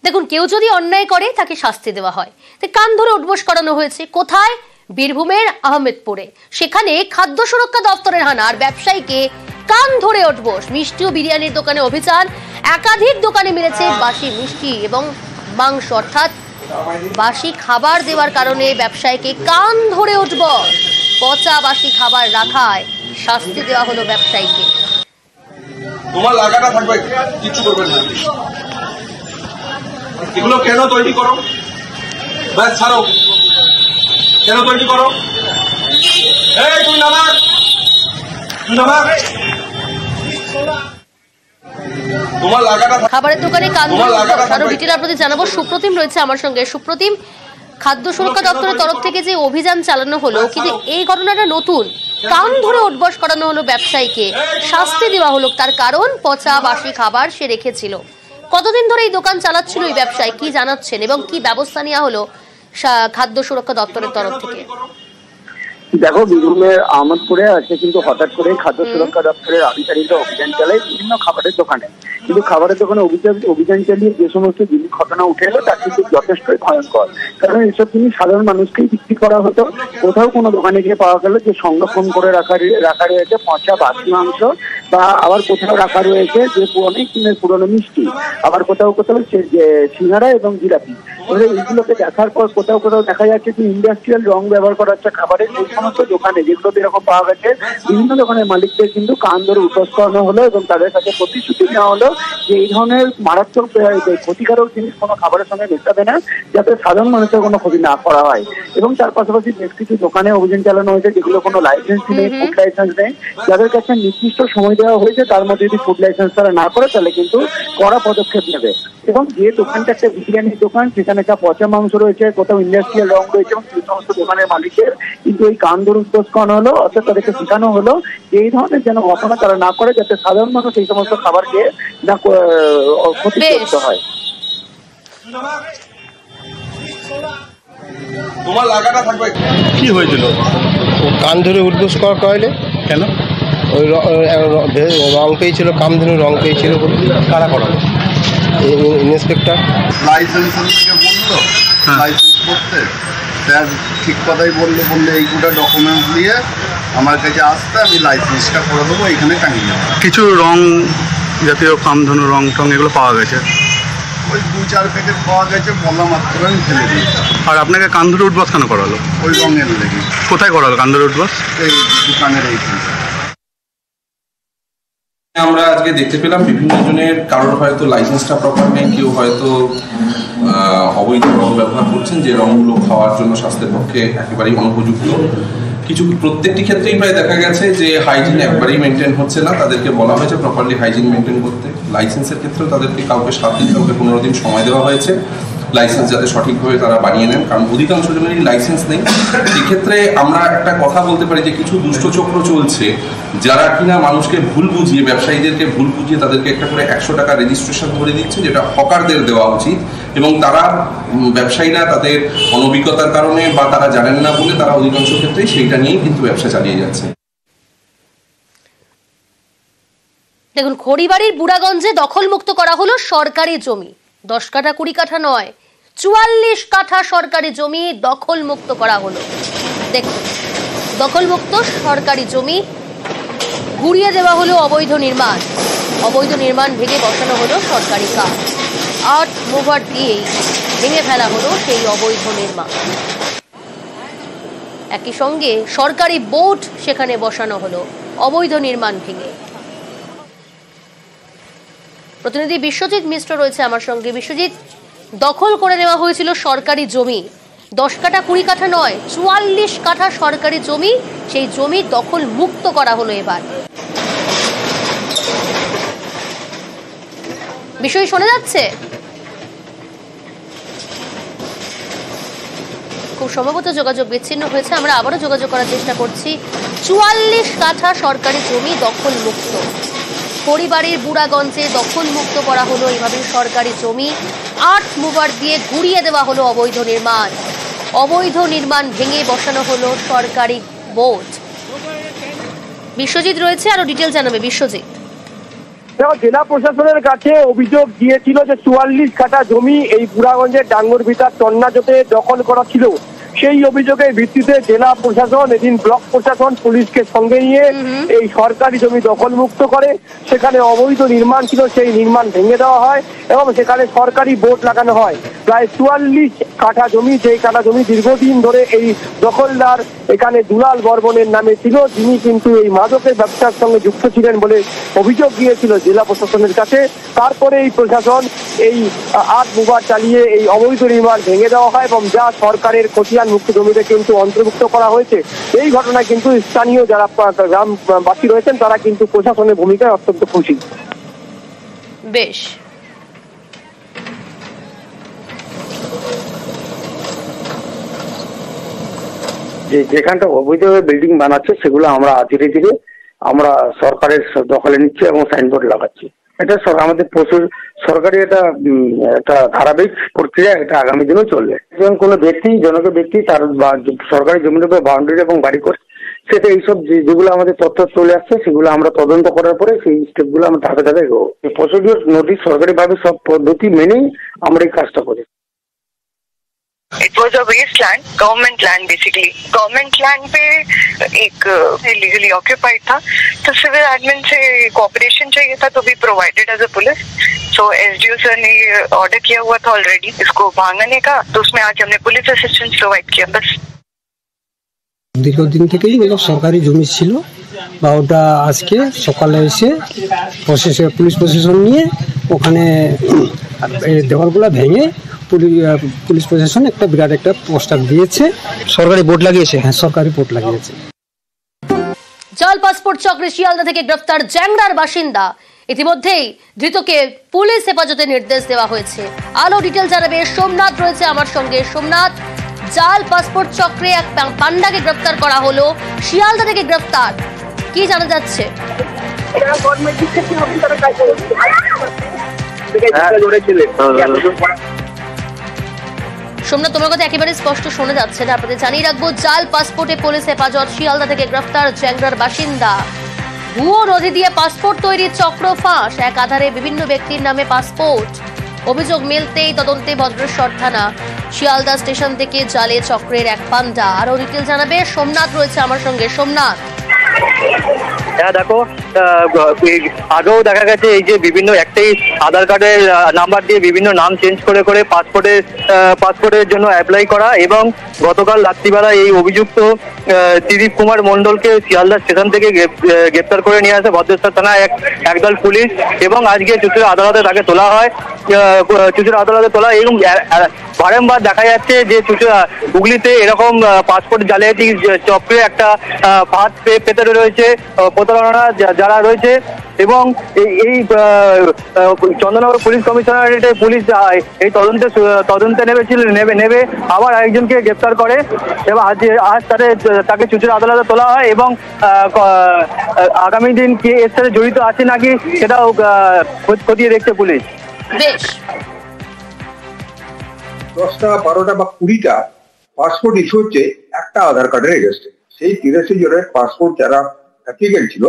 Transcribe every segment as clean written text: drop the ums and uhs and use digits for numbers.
দেখুন, কেউ যদি অন্যায় করে তাকে শাস্তি দেওয়া হয়, তাই কান ধরে উঠবোস করানো হয়েছে। কোথায়? বীরভূমের আহমেদপুরে। সেখানে খাদ্য সুরক্ষা দপ্তরের হানা আর ব্যবসায়ীকে কান ধরে উঠবোস। মিষ্টি ও বিরিয়ানির দোকানে অভিযান। একাধিক দোকানে মিলেছে বাসি মিষ্টি এবং মাংস, অর্থাৎ বাসি খাবার দেওয়ার কারণে ব্যবসায়ীকে কান ধরে উঠবোস। পচা বাসি খাবার রাখায় শাস্তি দেওয়া হলো ব্যবসায়ীকে। তোমার লাগাটা থাকবে, কিছু করবেন না। এগুলো কেন তৈরি করো? ব্যাস ছাড়ো, কেন তৈরি করো? এই তুই নামা, তোমার লাগাটা। খাবারের দোকানে কান ধরে উঠবোস। আরো ডিটেল আপনাদের জানাবো। সুপ্রতিম রয়েছে আমার সঙ্গে। সুপ্রতিম, খাদ্য সুরক্ষা দপ্তরের তরফ থেকে যে অভিযান চালানো হলো, কিন্তু এই ঘটনাটা নতুন। কান ধরে উঠবোস করানো হলো ব্যবসায়ীকে, শাস্তি দেওয়া হলো। তার কারণ পচা বাসি খাবার সে রেখেছিল। কতদিন ধরে এই দোকান চালাচ্ছিল এই ব্যবসায়ী, কি জানাচ্ছেন এবং কি ব্যবস্থা নেওয়া হলো খাদ্য সুরক্ষা দপ্তরের তরফ থেকে? দেখো, বীরভূমের আহমদপুরে আজকে কিন্তু হঠাৎ করে খাদ্য সুরক্ষা দপ্তরের আধিকারিকরা অভিযান চালায় বিভিন্ন খাবারের দোকানে। কিন্তু খাবারের দোকানে অভিযান চালিয়ে যে সমস্ত জিনিস ঘটনা উঠে এলো তা কিন্তু যথেষ্টই ভয়ঙ্কর। কারণ এসব জিনিস সাধারণ মানুষকেই বিক্রি করা হতো। কোথাও কোনো দোকানে গিয়ে পাওয়া গেল যে সংরক্ষণ করে রাখা রয়েছে পচা বাসি মাংস, বা আবার কোথাও রাখা রয়েছে যে অনেক দিনের পুরনো মিষ্টি, আবার কোথাও যে সিঙ্গারা এবং জিলাপি। এইগুলোকে দেখার পর কোথাও দেখা যাচ্ছে যে ইন্ডাস্ট্রিয়াল রং ব্যবহার করা হচ্ছে খাবারের। এই সমস্ত দোকানে যেগুলোতে এরকম পাওয়া গেছে, বিভিন্ন দোকানের মালিকদের কিন্তু কান ধরে উঠবোস করানো হলো এবং তাদের কাছে প্রতিশ্রুতি নেওয়া হলো যে এই ধরনের মারাত্মক ক্ষতিকারক জিনিস কোনো খাবারের সঙ্গে মেশাবে না, যাতে সাধারণ মানুষের কোনো ক্ষতি না করা হয়। এবং তার পাশাপাশি বেশ কিছু দোকানে অভিযান চালানো হয়েছে যেগুলো কোনো লাইসেন্স নেই, ফুড লাইসেন্স নেই, যাদের কাছে নির্দিষ্ট সময় দেওয়া হয়েছে তার মধ্যে যদি ফুড লাইসেন্স তারা না করে তাহলে কিন্তু কড়া পদক্ষেপ নেবে। এবং যে দোকানটা একটা বিরিয়ানির দোকান, সেখানে একটা পচা মাংস রয়েছে, কোথাও ইন্ডাস্ট্রিয়াল রং রয়েছে, এবং সেই সমস্ত দোকানের মালিকের কিন্তু এই কান ধরে উঠবোস করানো হলো। অর্থাৎ তাদেরকে শেখানো হলো যে এই ধরনের যেন ঘটনা তারা না করে, যাতে সাধারণ মানুষ এই সমস্ত খাবার খেয়ে না ক্ষতিগ্রস্ত হয়। তোমার লাগাটা থাকবে। কি হয়েছিল? কান ধরে উঠবোস করাইলে কেন? ওই রং পেয়েছিল, কামধেনু রং পেয়েছিল। কারা করালো? ইন্সপেক্টর লাইসেন্স থেকে বললো লাইসেন্স করতে, স্যার ঠিক কথাই বললে এই গোটা ডকুমেন্টস দিয়ে আমার কাছে আসতে, আমি লাইসেন্সটা করে দেবো, এইখানে টাঙিয়ে দেবো। কিছু রং জাতীয় কামধেনু রং টং এগুলো পাওয়া গেছে, ওই 2-4 প্যাকেট পাওয়া গেছে, বলা মাত্র আমি ফেলে দিয়েছি। আর আপনাকে কান ধরে উঠবোস কেন করালো? ওই রঙের লেগে। কোথায় করালো কান ধরে উঠবোস? এই দোকানের এইখানে। আমরা আজকে দেখতে পেলাম বিভিন্ন জনের, কারোর হয়তো লাইসেন্সটা প্রপার নেই, কেউ হয়তো অবৈধ রং ব্যবহার করছেন, যে রঙগুলো খাওয়ার জন্য স্বাস্থ্যের পক্ষে একেবারেই অনুপযুক্ত। প্রত্যেকটি ক্ষেত্রেই প্রায় দেখা গেছে যে হাইজিন একবারেই মেনটেন হচ্ছে না। তাদেরকে বলা হয়েছে প্রপারলি হাইজিন মেনটেন করতে। লাইসেন্সের ক্ষেত্রেও তাদেরকে কাউকে 7 দিন, কাউকে 15 দিন সময় দেওয়া হয়েছে লাইসেন্স যাতে সঠিকভাবে তারা বানিয়ে নেন, কারণ অধিকাংশ জনেরই লাইসেন্স নেই। এক্ষেত্রে আমরা একটা কথা বলতে পারি যে কিছু দুষ্টচক্র চলছে, যারা কিনা মানুষকে ভুল বুঝিয়ে, ব্যবসায়ীদেরকে ভুল বুঝিয়ে তাদেরকে একটা করে 100 টাকা রেজিস্ট্রেশন করে দিচ্ছে, যেটা হকারদের দেওয়া উচিত। এবং তারা ব্যবসায়ীরা তাদের অনভিজ্ঞতার কারণে বা তারা জানেন না বলে তারা অধিকাংশ ক্ষেত্রেই সেইটা নিয়েই কিন্তু ব্যবসা চালিয়ে যাচ্ছে। দেখুন, খড়িবাড়ির বুড়াগঞ্জে দখলমুক্ত করা হলো সরকারি জমি। 10 কাঠা 20 কাঠা নয়, 44 কাঠা সরকারি জমি দখলমুক্ত করা হলো। দেখুন, দখলমুক্ত সরকারি জমি ঘুরিয়ে দেওয়া হলো অবৈধ নির্মাণ। অবৈধ নির্মাণ ভেঙে বসানো হলো সরকারি কাজ। আর্ট মুভার দিয়েই ভেঙে ফেলা হলো সেই অবৈধ নির্মাণ। একই সঙ্গে সরকারি বোর্ড সেখানে বসানো হলো অবৈধ নির্মাণ ভেঙে। প্রতিনিধি বিশ্বজিৎ মিশ্র রয়েছে আমার সঙ্গে। বিশ্বজিৎ, দখল করে নেওয়া হয়েছিল সরকারি জমি, 10 কাঠা 20 কাঠা নয়, 44 কাঠা সরকারি জমি। সেই জমি দখল মুক্ত করা হলো এবার। বিষয় শোনা যাচ্ছে? খুব সম্ভবত যোগাযোগ বিচ্ছিন্ন হয়েছে, আমরা আবারও যোগাযোগ করার চেষ্টা করছি। 44 কাঠা সরকারি জমি দখল মুক্ত। খড়িবাড়ির বুড়াগঞ্জে দখল মুক্ত করা হলো এইভাবে সরকারি জমি। আর্ট মুভার দিয়ে ঘুরিয়ে দেওয়া হলো অবৈধ নির্মাণ। অবৈধ নির্মাণ ভেঙে বসানো হলো সরকারি বোর্ড। বিশ্বজিৎ রয়েছে, আরো ডিটেল জানাবে বিশ্বজিৎ। দেখো, জেলা প্রশাসনের কাছে অভিযোগ দিয়েছিল যে 44 কাঠা জমি এই বুড়াগঞ্জের ডাঙ্গরভিটার টন্নাজোতে দখল করা ছিল। সেই অভিযোগের ভিত্তিতে জেলা প্রশাসন এদিন ব্লক প্রশাসন পুলিশকে সঙ্গে নিয়ে এই সরকারি জমি দখলমুক্ত করে। সেখানে অবৈধ নির্মাণ ছিল, সেই নির্মাণ ভেঙে দেওয়া হয় এবং সেখানে সরকারি বোর্ড লাগানো হয়। প্রায় 44 কাঠা জমি, যেই কাঠা জমি দীর্ঘদিন ধরে এই দখলদার এখানে দুলাল বর্মনের নামে ছিল, যিনি কিন্তু এই মাদকের ব্যবসার সঙ্গে যুক্ত ছিলেন বলে অভিযোগ দিয়েছিল জেলা প্রশাসনের কাছে। তারপরে এই প্রশাসন এই আট মুবার চালিয়ে এই অবৈধ নির্মাণ ভেঙে দেওয়া হয় এবং যা সরকারের খতিয়ান মুক্ত জমিতে কিন্তু অন্তর্ভুক্ত করা হয়েছে। এই ঘটনায় কিন্তু স্থানীয় যারা গ্রামবাসী রয়েছেন তারা কিন্তু প্রশাসনের ভূমিকায় অত্যন্ত খুশি। বেশ, যেখানটা অবৈধভাবে বিল্ডিং বানাচ্ছে সেগুলো আমরা ধীরে ধীরে আমরা সরকারের দখলে নিচ্ছি এবং সাইনবোর্ড লাগাচ্ছি। এটা আমাদের সরকারি একটা ধারাবাহিক প্রক্রিয়া, এটা আগামী দিনেও চলবে। যখন কোনো ব্যক্তি তার সরকারি জমির উপরে বাউন্ডারি এবং বাড়ি করে, সেটা এইসব যেগুলো আমাদের তথ্য চলে আসছে সেগুলো আমরা তদন্ত করার পরে সেই স্টেপগুলো আমরা ধাপে ধাপে এগোবো। প্রসিডিওর নোটিশ সরকারিভাবে সব পদ্ধতি মেনেই আমরা এই কাজটা করি। It was a wasteland, government land basically. Government land पे एक illegally occupied था, तो सिविल एडमिन से कोऑपरेशन चाहिए था, तो भी provided as a police. So SDO sir ने ऑर्डर किया हुआ था ऑलरेडी इसको भांगने का, तो उसमें आज हमने पुलिस असिस्टेंस प्रोवाइड किया बस। দীর্ঘদিন থেকেই সরকারি জমি ছিল বা ওটা আজকে সকালে এসে পুলিশ প্রশাসন নিয়ে ওখানে দেওয়ালগুলো ভেঙে পুলিশ প্রশাসন একটা বিরাট একটা পোস্টার দিয়েছে। সরকারি বোর্ড লাগিয়েছে? হ্যাঁ, সরকারি বোর্ড লাগিয়েছে। জাল পাসপোর্ট চক্রে শিয়ালদা থেকে গ্রেফতার জ্যাংড়ার বাসিন্দা। ইতিমধ্যেই ধৃতকে পুলিশ হেফাজতে নির্দেশ দেওয়া হয়েছে। আলো ডিটেল জানাবে সোমনাথ রয়েছে আমার সঙ্গে। সোমনাথ, জাল পাসপোর্ট চক্রে এক পান্ডাকে গ্রেফতার করা হলো, শিয়ালদা থেকে গ্রেফতার, কি জানা যাচ্ছে? সোমনাথ, তোমার কথা একেবারে স্পষ্ট শোনা যাচ্ছে না। আপনাদের জানিয়ে রাখবো, জাল পাসপোর্টে পুলিশ হেফাজত, শিয়ালদা থেকে গ্রেফতার জ্যাংড়ার বাসিন্দা। ভুয়ো নথি দিয়ে পাসপোর্ট তৈরির চক্র ফাঁস, এক আধারে বিভিন্ন ব্যক্তির নামে পাসপোর্ট। অভিযোগ মিলতেই তদন্তে ভদ্রেশ্বর থানা। শিয়ালদা স্টেশন থেকে জালে চক্রের এক পান্ডা। আরো ডিটেল জানাবে সোমনাথ রয়েছে আমার সঙ্গে। সোমনাথ, হ্যাঁ দেখো, আগেও দেখা গেছে এই যে বিভিন্ন একটাই আধার কার্ডের নাম্বার দিয়ে বিভিন্ন নাম চেঞ্জ করে করে পাসপোর্টের জন্য অ্যাপ্লাই করা, এবং গতকাল রাত্রিবেলা এই অভিযুক্ত ত্রিদীপ কুমার মণ্ডলকে শিয়ালদা স্টেশন থেকে গ্রেপ্তার করে নিয়ে আসে ভদ্রেশ্বর থানায় একদল পুলিশ, এবং আজকে চুচুড়া আদালতে তাকে তোলা হয়। চুচুড়া আদালতে তোলা এবং বারংবার দেখা যাচ্ছে যে হুগলিতে এরকম পাসপোর্ট জালিয়াতি চক্রে একটা ফাঁদ পেতে রয়েছে প্রতারণা যারা রয়েছে, এবং এই চন্দননগর পুলিশ কমিশনারেটে পুলিশ এই তদন্তে নেবে আবার একজনকে গ্রেপ্তার করে, এবং আজ তাকে চুচুড়া আদালতে তোলা হয়, এবং আগামী দিন কে এর সাথে জড়িত আছে নাকি সেটাও খতিয়ে দেখছে পুলিশ। বেশ, 10টা 12টা বা 20টা পাসপোর্ট ইস্যু হচ্ছে একটা আধার কার্ডের এগেন্স্টে। সেই 83 জনের পাসপোর্ট যারা অ্যাপ্লিকেন্ট ছিল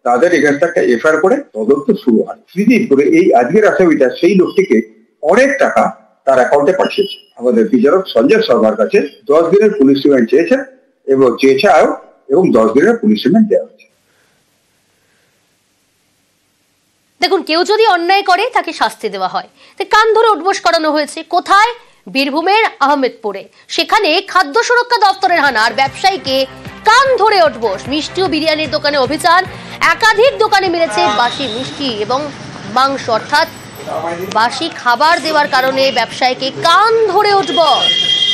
তাদের এগেন্স্টে একটা এফআইআর করে তদন্ত শুরু হয়। ত্রিদীপ করে এই আজকের আসামিটা সেই লোকটিকে অনেক টাকা তার অ্যাকাউন্টে পাঠিয়েছে। আমাদের বিচারক সঞ্জয় শর্মার কাছে 10 দিনের পুলিশ রিমান্ড চেয়েছেন এবং 10 দিনের পুলিশ রিমান্ড দেওয়া হয়েছে। দেখুন, কেউ যদি অন্যায় করে তাকে শাস্তি দেওয়া হয়। কান ধরে উঠবোস করানো হয়েছে কোথায়? বীরভূমের আহমেদপুরে। সেখানে খাদ্য সুরক্ষা দপ্তরের হানা আর ব্যবসায়ীকে কান ধরে উঠবোস। মিষ্টি ও বিরিয়ানির দোকানে অভিযান, একাধিক দোকানে মিলেছে বাসি মিষ্টি এবং মাংস, অর্থাৎ বাসি খাবার দেওয়ার কারণে ব্যবসায়ীকে কান ধরে উঠবোস।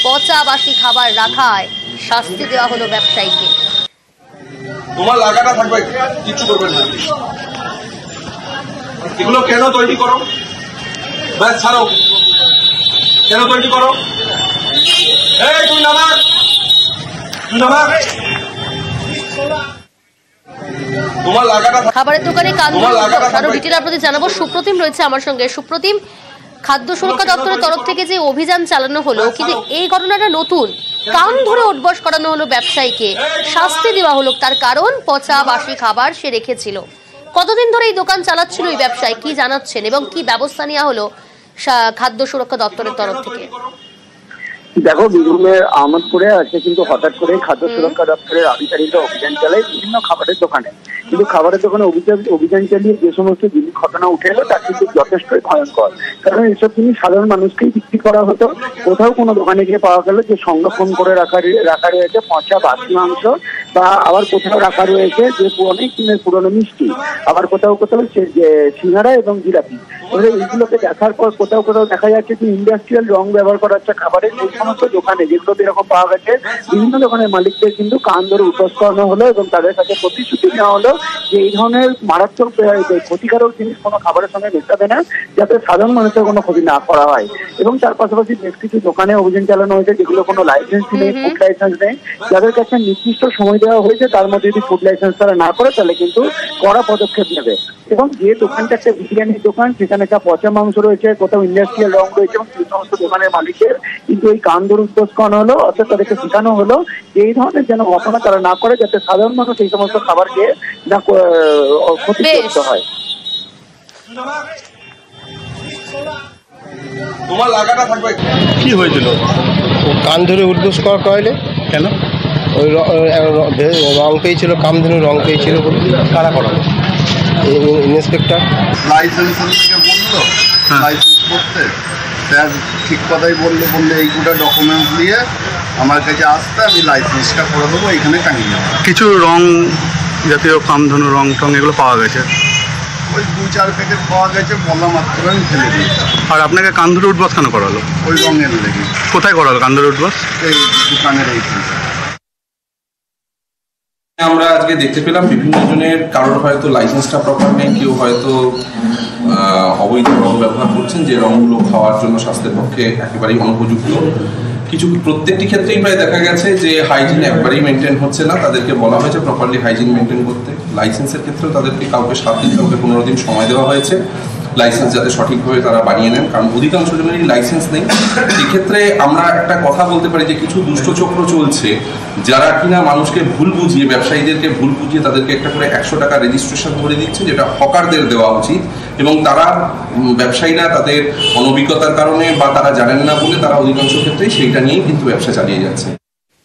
পচা বাসি খাবার রাখায় শাস্তি দেওয়া হলো ব্যবসায়ীকে। তোমার লাগাটা থাকবে, কিছু করবেন না। এগুলো কেন তৈরি করো? ব্যাস ছাড়ো, কেন তৈরি করো? এই তুই নামা, তোমার লাগাটা খাবারের দোকানে কান ধরে উঠবোস। আরো ডিটেল আপনাদের জানাবো। সুপ্রতিম রয়েছে আমার সঙ্গে। সুপ্রতিম, খাদ্য সুরক্ষা দপ্তরের তরফ থেকে যে অভিযান চালানো হলো, কিন্তু এই ঘটনাটা নতুন। কান ধরে উঠবোস করানো হলো ব্যবসায়ীকে, শাস্তি দেওয়া হলো, তার কারণ পচা বাসি খাবার সে রেখেছিল। কতদিন ধরে এই দোকান চালাচ্ছিল এই ব্যবসায়, কি জানাচ্ছেন এবং কি ব্যবস্থা নেওয়া হলো খাদ্য সুরক্ষা দপ্তরের তরফ থেকে? দেখো, বীরভূমের আহমদপুরে আজকে কিন্তু হঠাৎ করে খাদ্য সুরক্ষা দপ্তরের আধিকারিকরা অভিযান চালায় বিভিন্ন খাবারের দোকানে। কিন্তু খাবারের দোকানে অভিযান চালিয়ে যে সমস্ত জিনিস ঘটনা উঠে এলো তা কিন্তু যথেষ্টই ভয়ঙ্কর। কারণ এসব জিনিস সাধারণ মানুষকেই বিক্রি করা হতো। কোথাও কোনো দোকানে গিয়ে পাওয়া গেল যে সংরক্ষণ করে রাখা রয়েছে পচা বাসি মাংস, বা আবার কোথাও রাখা রয়েছে যে অনেক দিনের পুরনো মিষ্টি, আবার কোথাও যে সিঙ্গারা এবং জিলাপি। এইগুলোকে দেখার পর কোথাও দেখা যাচ্ছে যে ইন্ডাস্ট্রিয়াল রং ব্যবহার করা হচ্ছে খাবারের। এই সমস্ত দোকানে যেগুলোতে এরকম পাওয়া গেছে, বিভিন্ন দোকানের মালিকদের কিন্তু কান ধরে উঠোস করানো হলো এবং তাদের কাছে প্রতিশ্রুতি নেওয়া হলো যে এই ধরনের মারাত্মক ক্ষতিকারক জিনিস কোনো খাবারের সঙ্গে মেশাবে না, যাতে সাধারণ মানুষের কোনো ক্ষতি না করা হয়। এবং তার পাশাপাশি বেশ কিছু দোকানে অভিযান চালানো হয়েছে যেগুলো কোনো লাইসেন্স নেই, ফুড লাইসেন্স নেই, যাদের কাছে নির্দিষ্ট সময় দেওয়া হয়েছে তার মধ্যে যদি ফুড লাইসেন্স তারা না করে তাহলে কিন্তু কড়া পদক্ষেপ নেবে। এবং যে দোকানটা একটা বিরিয়ানির দোকান, সেখানে একটা পচা মাংস রয়েছে, কোথাও ইন্ডাস্ট্রিয়াল রং রয়েছে, এবং সেই সমস্ত দোকানের মালিকের কিন্তু এই কান ধরে উদ্বোস করানো হলো, অর্থাৎ তাদেরকে শেখানো হলো যে এই ধরনের যেন ঘটনা তারা না করে, যাতে সাধারণ মানুষ এই সমস্ত খাবার খেয়ে না ক্ষতিগ্রস্ত হয়। তোমার লাগাটা থাকবে। কি হয়েছিল? কান ধরে উদ্বোস করাইলে কেন? ওই রং পেয়েছিল, কামধেনু রং পেয়েছিল। কারা করালো? ইন্সপেক্টর লাইসেন্স থেকে বললো লাইসেন্স করতে, স্যার ঠিক কথাই বললে এইগুলো ডকুমেন্টস দিয়ে আমার কাছে আসতে, আমি লাইসেন্সটা করে দেবো, এইখানে টাঙিয়ে দেবো। কিছু রং জাতীয় কামধেনু রং টং এগুলো পাওয়া গেছে, ওই 2-4 প্যাকেট পাওয়া গেছে, বলা মাত্র আমি ফেলে দিয়েছি। আর আপনাকে কান ধরে উঠবাস কেন করালো? ওই রঙের লেগে। কোথায় করালো কান ধরে উঠবাস? এই দোকানের এইখানটা। আমরা আজকে দেখতে পেলাম বিভিন্ন জনের কারোর হয়তো লাইসেন্সটা প্রপার নেই, কেউ হয়তো অবৈধ রং ব্যবহার করছেন, যে রংগুলো খাওয়ার জন্য স্বাস্থ্যের পক্ষে একেবারেই অনুপযুক্ত। প্রত্যেকটি ক্ষেত্রেই প্রায় দেখা গেছে যে হাইজিন একবারেই মেনটেন হচ্ছে না, তাদেরকে বলা হয়েছে প্রপারলি হাইজিন মেনটেন করতে। লাইসেন্সের ক্ষেত্রেও তাদেরকে কাউকে 7 দিন, কাউকে 15 দিন সময় দেওয়া হয়েছে লাইসেন্স যাতে সঠিকভাবে তারা বানিয়ে নেন, কারণ অধিকাংশ জনেরই লাইসেন্স নেই। এক্ষেত্রে আমরা একটা কথা বলতে পারি যে কিছু দুষ্টচক্র চলছে, যারা কিনা মানুষকে ভুল বুঝিয়ে, ব্যবসায়ীদেরকে ভুল বুঝিয়ে তাদেরকে একটা করে 100 টাকা রেজিস্ট্রেশন করে দিচ্ছে, যেটা হকারদের দেওয়া উচিত। এবং তারা ব্যবসায়ীরা তাদের অনভিজ্ঞতার কারণে বা তারা জানেন না বলে তারা অধিকাংশ ক্ষেত্রেই সেইটা নিয়েই কিন্তু ব্যবসা চালিয়ে যাচ্ছে।